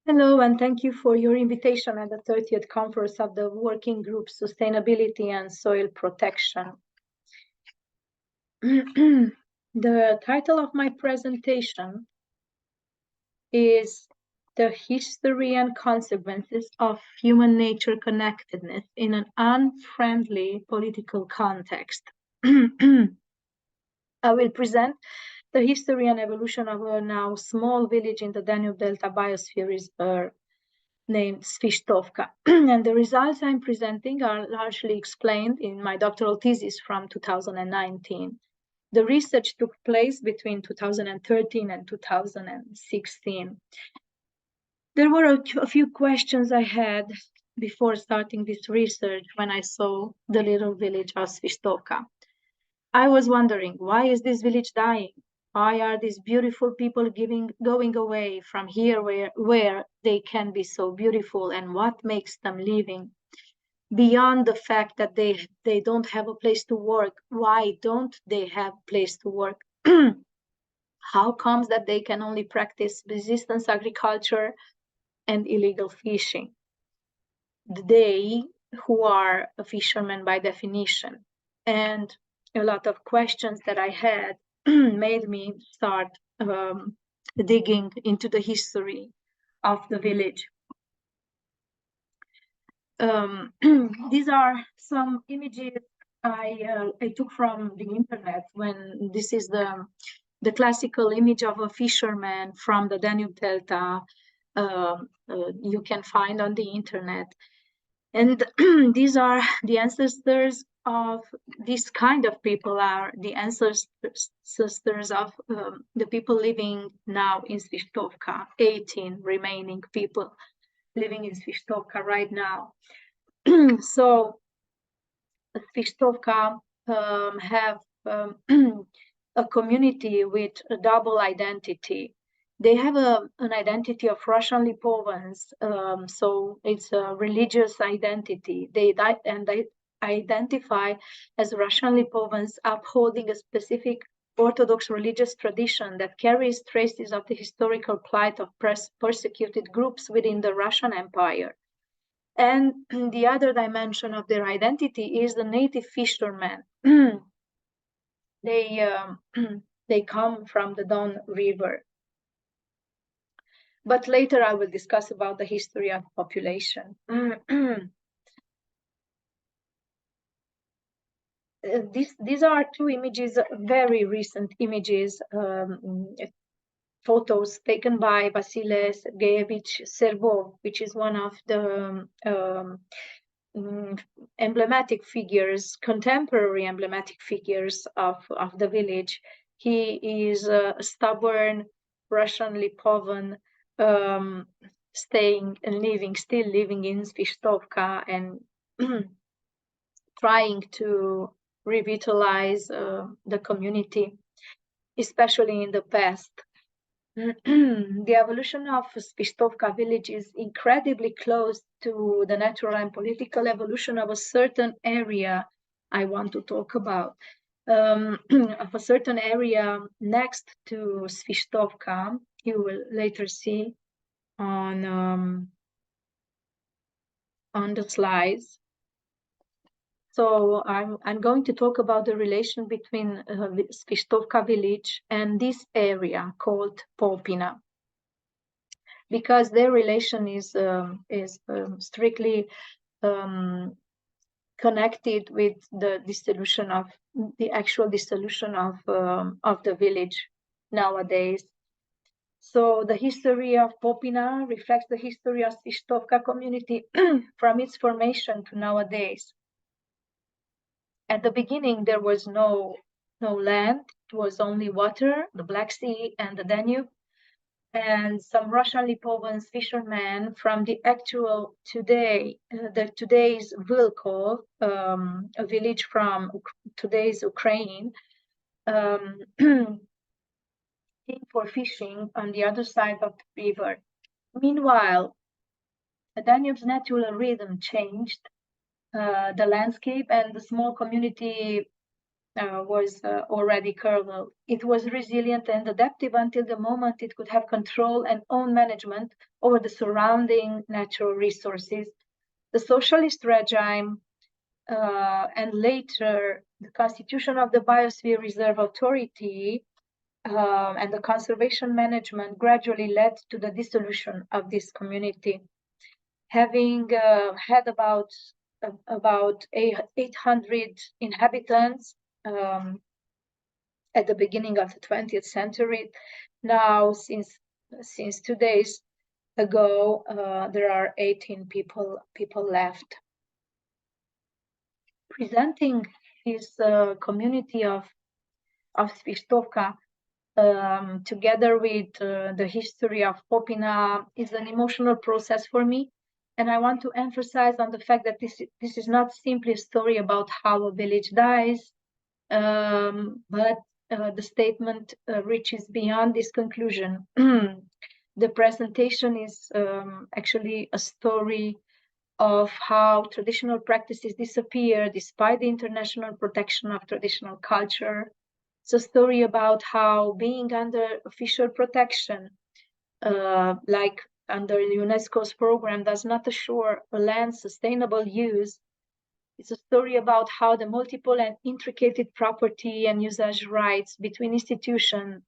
Hello, and thank you for your invitation at the 30th Conference of the Working Group Sustainability and Soil Protection. The title of my presentation is The History and Consequences of Human Nature Connectedness in an Unfriendly Political Context. I will present the history and evolution of a now small village in the Danube Delta biosphere reserve named Svištovka. And the results I'm presenting are largely explained in my doctoral thesis from 2019. The research took place between 2013 and 2016. There were a few questions I had before starting this research when I saw the little village of Svištovka. I was wondering, why is this village dying? Why are these beautiful people going away from here where they can be so beautiful, and what makes them living? Beyond the fact that they don't have a place to work, why don't they have a place to work? How comes that they can only practice resistance agriculture and illegal fishing? They who are a fisherman by definition. And a lot of questions that I had made me start digging into the history of the village. These are some images I took from the internet. When this is the classical image of a fisherman from the Danube Delta, you can find on the internet. And these are the ancestors of this kind of people, are the ancestors of the people living now in Svištovka, 18 remaining people living in Svištovka right now. So Svištovka have a community with a double identity. They have an identity of Russian Lipovans, so it's a religious identity. They identify as Russian Lipovans, upholding a specific Orthodox religious tradition that carries traces of the historical plight of persecuted groups within the Russian Empire. And the other dimension of their identity is the native fishermen. They come from the Don River. But later I will discuss about the history of population. These are two images, very recent images, photos taken by Vasile Sergeyevich Servov, which is one of the emblematic figures, contemporary emblematic figures of the village. He is a stubborn Russian Lipovan, staying and still living in Svištovka and trying to revitalize the community, especially in the past. The evolution of Svištovka village is incredibly close to the natural and political evolution of a certain area I want to talk about. Of a certain area next to Svištovka, you will later see on the slides. So I'm going to talk about the relation between Svištovka village and this area called Popina, because their relation is strictly connected with the actual dissolution of the village nowadays. So the history of Popina reflects the history of Svištovka community from its formation to nowadays. At the beginning, there was no land. It was only water, the Black Sea and the Danube. And some Russian Lipovans fishermen from the actual today's Vilkov, a village from today's Ukraine, came for fishing on the other side of the river. Meanwhile, the Danube's natural rhythm changed the landscape, and the small community was already kernel. It was resilient and adaptive until the moment it could have control and own management over the surrounding natural resources. The socialist regime and later the constitution of the Biosphere Reserve Authority and the conservation management gradually led to the dissolution of this community. Having had about 800 inhabitants at the beginning of the 20th century, now since 2 days ago, there are 18 people left. Presenting this community of Svištovka together with the history of Popina is an emotional process for me. And I want to emphasize on the fact that this is not simply a story about how a village dies, but the statement reaches beyond this conclusion. The presentation is actually a story of how traditional practices disappear despite the international protection of traditional culture. It's a story about how being under official protection, like under UNESCO's program, does not assure a land's sustainable use. It's a story about how the multiple and intricate property and usage rights between institutions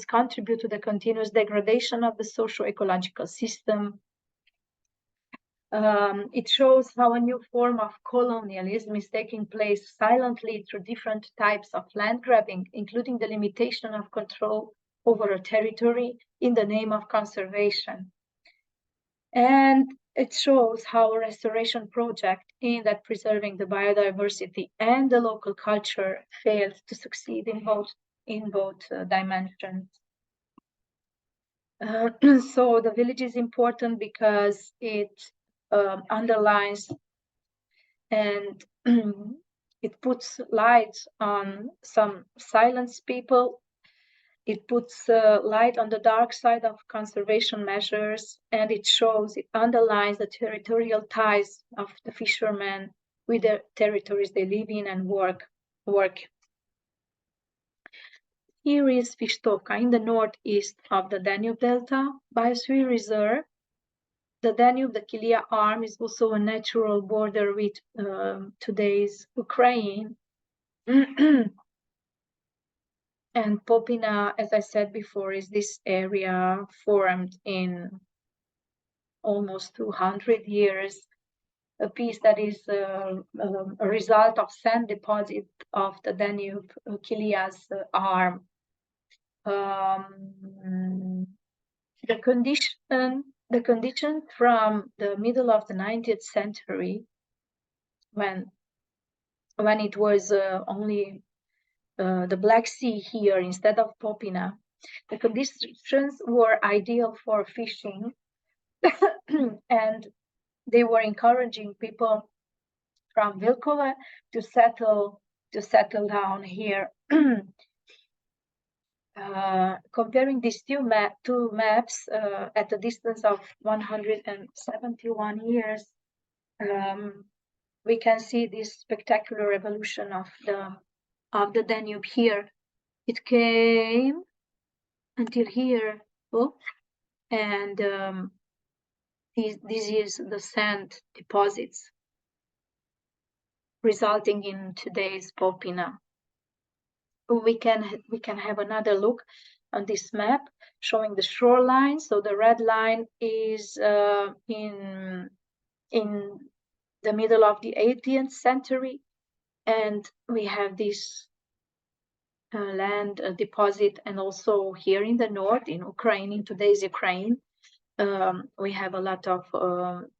contribute to the continuous degradation of the socio-ecological system. It shows how a new form of colonialism is taking place silently through different types of land grabbing, including the limitation of control over a territory in the name of conservation. And it shows how a restoration project aimed at preserving the biodiversity and the local culture failed to succeed in both dimensions. So the village is important because it underlines and it puts light on some silenced people. It puts light on the dark side of conservation measures, and it underlines the territorial ties of the fishermen with the territories they live in and work. Here is Svištovka in the northeast of the Danube Delta Biosphere Reserve. The Danube, the Kilia arm, is also a natural border with today's Ukraine. And Popina, as I said before, is this area formed in almost 200 years, a piece that is a result of sand deposit of the Danube Kilia's arm. The condition from the middle of the 19th century, when it was only the Black Sea here instead of Popina, the conditions were ideal for fishing, and they were encouraging people from Vilkova to settle down here. Comparing these two maps at a distance of 171 years, we can see this spectacular evolution of the Danube here. It came until here, and this is the sand deposits resulting in today's Popina. We can have another look on this map showing the shoreline. So the red line is in the middle of the 18th century, and we have this land deposit, and also here in the north, in Ukraine, in today's Ukraine, we have a lot of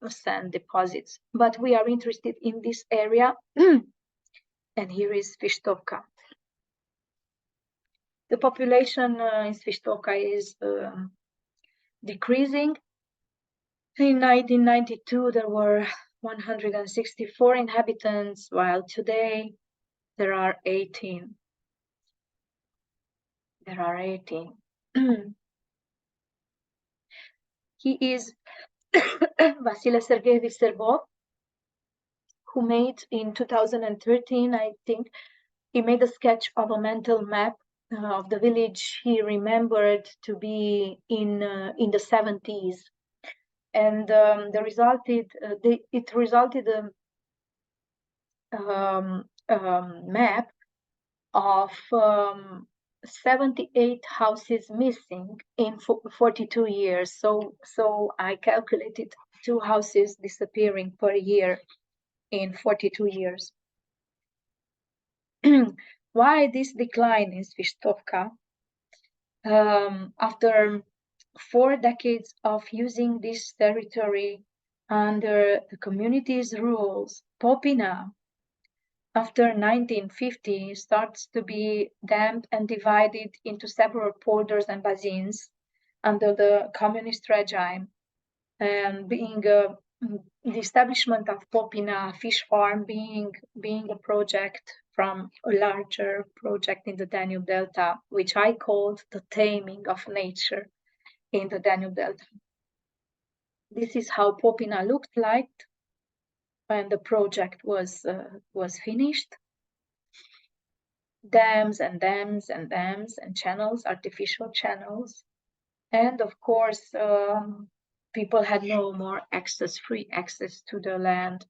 sand deposits. But we are interested in this area, and here is Svištovka. The population in Svištovka is decreasing. In 1992, there were 164 inhabitants, while today there are 18. He is Vasile Sergeyevich Serbov, who made in 2013, I think, He made a sketch of a mental map of the village he remembered to be in the 70s, and it resulted map of 78 houses missing in 42 years. So I calculated 2 houses disappearing per year in 42 years. Why this decline in Svištovka? After 4 decades of using this territory under the community's rules, Popina, after 1950, starts to be dammed and divided into several polders and basins under the communist regime, and being the establishment of Popina fish farm being a project from a larger project in the Danube Delta, which I called the taming of nature in the Danube Delta. This is how Popina looked like when the project was finished. Dams and dams and dams and channels, artificial channels, and of course people had no more free access to the land.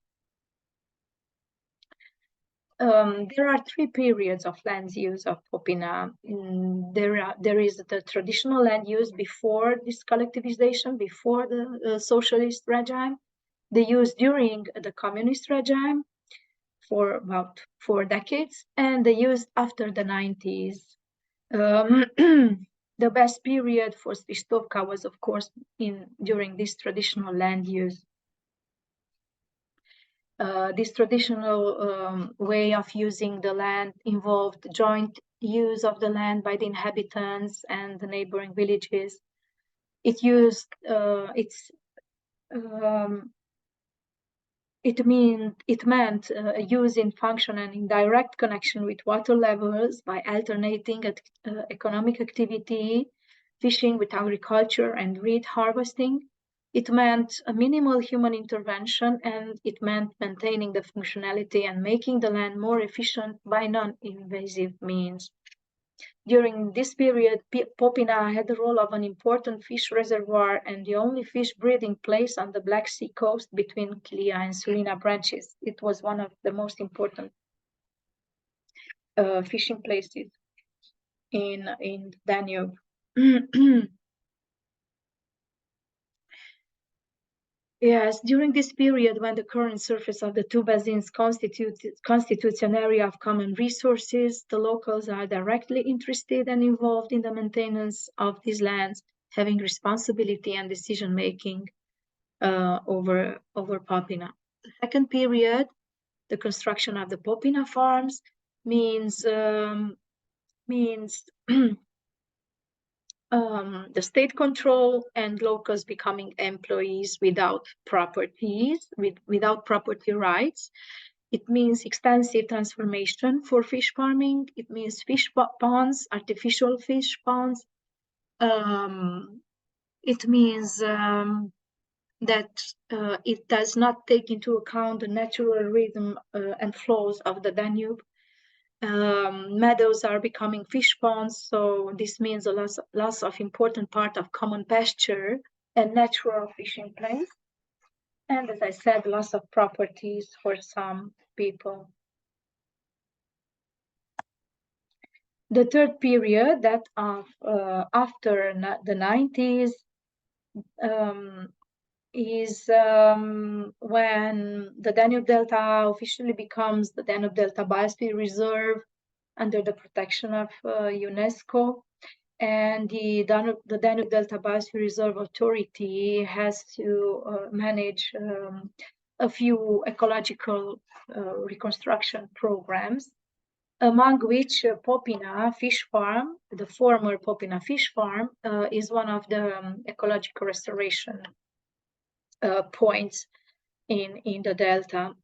There are 3 periods of land use of Popina. There is the traditional land use before this collectivization, before the socialist regime, the use during the communist regime for about 4 decades, and the use after the 90s. The best period for Svištovka was, of course, during this traditional land use. This traditional way of using the land involved joint use of the land by the inhabitants and the neighboring villages. It meant use in function and in direct connection with water levels by alternating economic activity, fishing with agriculture and reed harvesting. It meant a minimal human intervention, and it meant maintaining the functionality and making the land more efficient by non-invasive means. During this period, Popina had the role of an important fish reservoir and the only fish breeding place on the Black Sea coast between Kilia and Sulina branches. It was one of the most important fishing places in Danube. Yes, during this period, when the current surface of the 2 basins constitutes an area of common resources, the locals are directly interested and involved in the maintenance of these lands, having responsibility and decision-making over Popina. The second period, the construction of the Popina farms, means the state control and locals becoming employees without property rights. It means extensive transformation for fish farming. It means fish ponds, artificial fish ponds. It means that it does not take into account the natural rhythm and flows of the Danube. Meadows are becoming fish ponds, so this means a loss of important part of common pasture and natural fishing place. And as I said, loss of properties for some people. The third period, that of after the 90s, is when the Danube Delta officially becomes the Danube Delta Biosphere Reserve under the protection of UNESCO, and the Danube Delta Biosphere Reserve Authority has to manage a few ecological reconstruction programs, among which Popina Fish Farm, the former Popina Fish Farm, is one of the ecological restoration points in the Delta.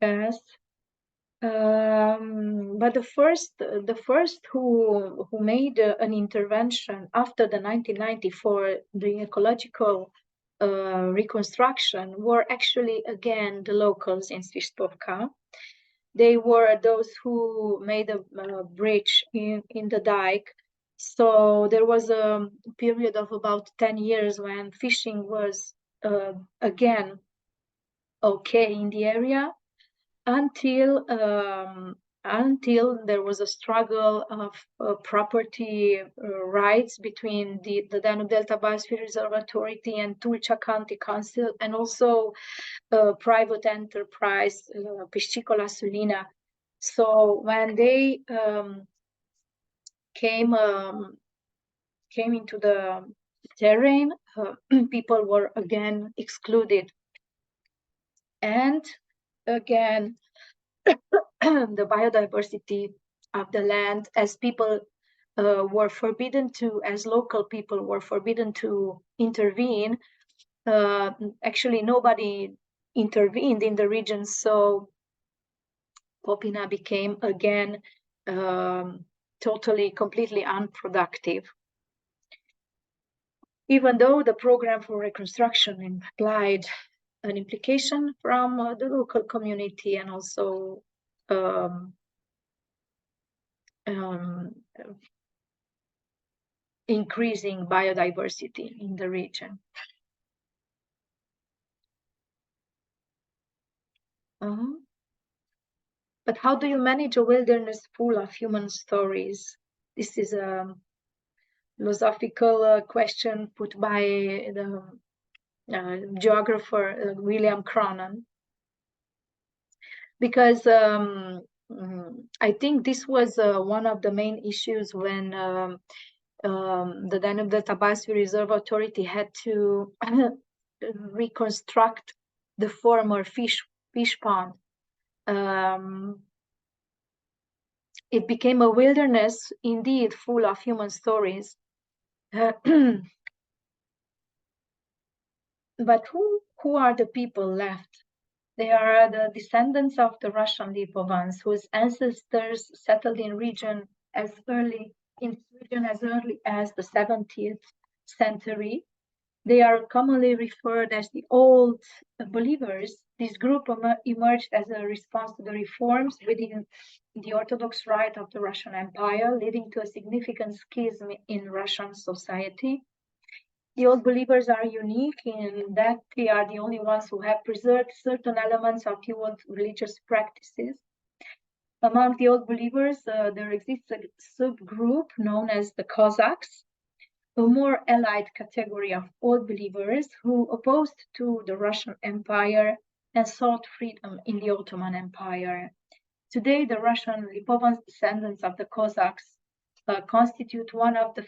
Yes. But the first who made an intervention after the 1994, the ecological reconstruction were actually, again, the locals in Svistovka. They were those who made a bridge in the dike. So there was a period of about 10 years when fishing was again okay in the area, until there was a struggle of property rights between the Danube Delta Biosphere Reserve Authority and Tulcea County Council, and also private enterprise, Piscicola Sulina. So when they came into the terrain, people were again excluded. And again, the biodiversity of the land, as people were forbidden to, as local people were forbidden to intervene, actually nobody intervened in the region, so Popina became again totally, completely unproductive. Even though the program for reconstruction implied an implication from the local community and also increasing biodiversity in the region. But how do you manage a wilderness full of human stories? This is a philosophical question put by the geographer William Cronon, because I think this was one of the main issues when the Danube Delta Biosphere Reserve Authority had to reconstruct the former fish pond. It became a wilderness, indeed, full of human stories. But who are the people left? They are the descendants of the Russian Lipovans, whose ancestors settled in region as early as the 17th century. They are commonly referred as the Old Believers. This group emerged as a response to the reforms within the Orthodox Rite of the Russian Empire, leading to a significant schism in Russian society. The Old Believers are unique in that they are the only ones who have preserved certain elements of the old religious practices. Among the Old Believers, there exists a subgroup known as the Cossacks, a more allied category of Old Believers who opposed to the Russian Empire and sought freedom in the Ottoman Empire. Today, the Russian Lipovans, descendants of the Cossacks, constitute one of the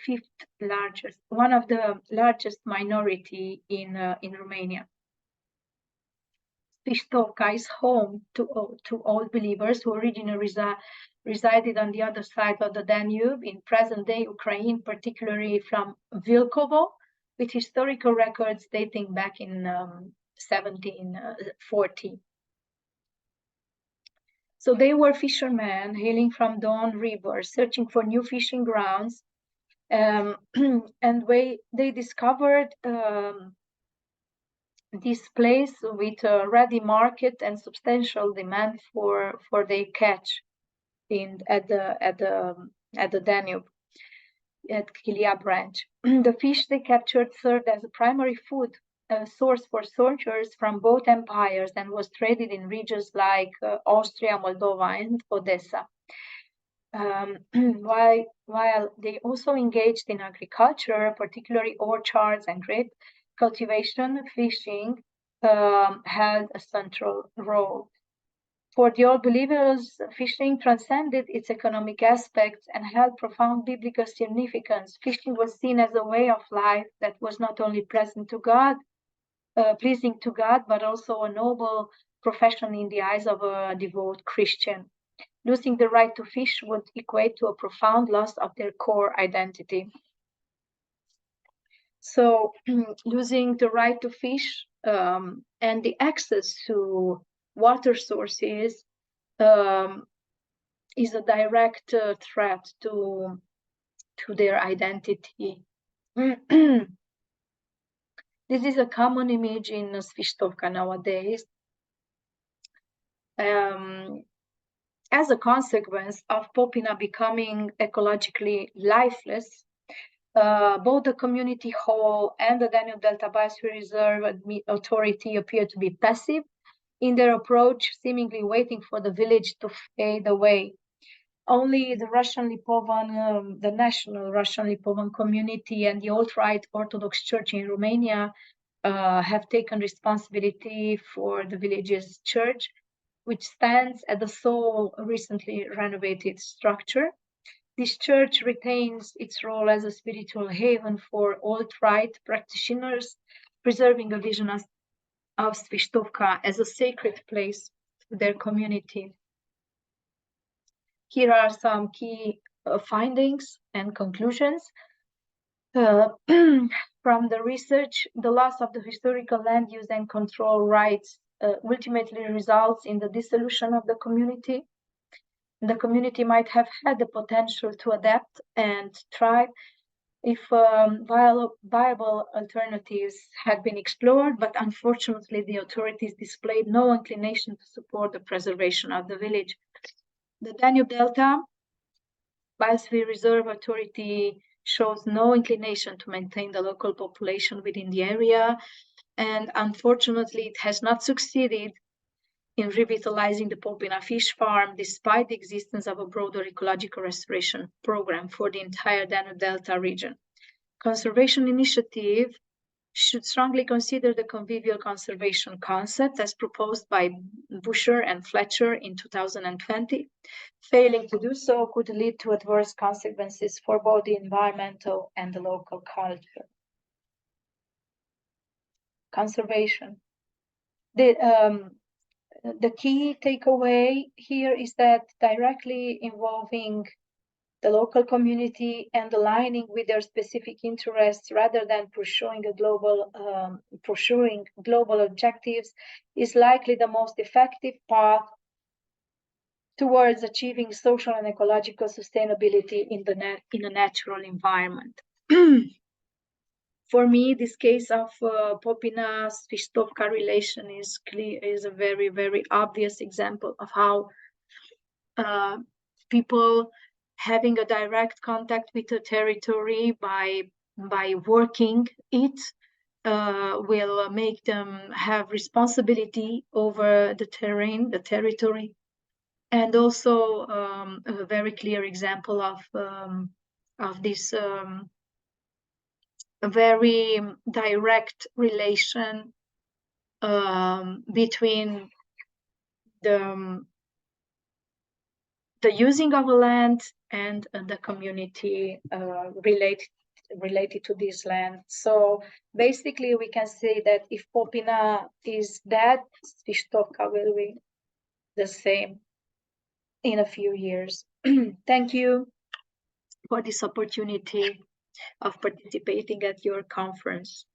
largest minority in Romania. Svistovka is home to Old Believers who originally resided on the other side of the Danube in present-day Ukraine, particularly from Vilkovo, with historical records dating back in 1740. So they were fishermen hailing from Don River, searching for new fishing grounds, and they discovered this place with a ready market and substantial demand for their catch at the Danube, at Kilia branch. The fish they captured served as a primary food source for soldiers from both empires and was traded in regions like Austria, Moldova, and Odessa. While they also engaged in agriculture, particularly orchards and grape cultivation, fishing had a central role. For the Old Believers, fishing transcended its economic aspects and held profound biblical significance. Fishing was seen as a way of life that was not only pleasing to God, but also a noble profession in the eyes of a devout Christian. Losing the right to fish would equate to a profound loss of their core identity. So losing the right to fish and the access to water sources is a direct threat to their identity. This is a common image in Svištovka nowadays. As a consequence of Popina becoming ecologically lifeless, both the community hall and the Danube Delta Biosphere Reserve Authority appear to be passive in their approach, seemingly waiting for the village to fade away. Only the Russian Lipovan, the national Russian Lipovan community and the alt-right Orthodox Church in Romania have taken responsibility for the village's church, which stands at the sole recently renovated structure. This church retains its role as a spiritual haven for alt-right practitioners, preserving a vision of Svištovka as a sacred place to their community. Here are some key findings and conclusions. From the research, the loss of the historical land use and control rights ultimately results in the dissolution of the community. The community might have had the potential to adapt and thrive if viable alternatives had been explored, but unfortunately the authorities displayed no inclination to support the preservation of the village. The Danube Delta Biosphere Reserve Authority shows no inclination to maintain the local population within the area, and unfortunately it has not succeeded in revitalizing the Popina fish farm, despite the existence of a broader ecological restoration program for the entire Danube Delta region. Conservation initiative should strongly consider the convivial conservation concept as proposed by Busher and Fletcher in 2020. Failing to do so could lead to adverse consequences for both the environmental and the local culture. Conservation. The key takeaway here is that directly involving the local community and aligning with their specific interests rather than pursuing global objectives is likely the most effective path towards achieving social and ecological sustainability in a natural environment. For me, this case of Popina-Svištovka relation is a very, very obvious example of how people having a direct contact with the territory by working it will make them have responsibility over the terrain, the territory, and also a very clear example of this a very direct relation between the using of the land and the community related to this land. So basically we can say that if Popina is dead, Svištovka will be the same in a few years. Thank you for this opportunity of participating at your conference.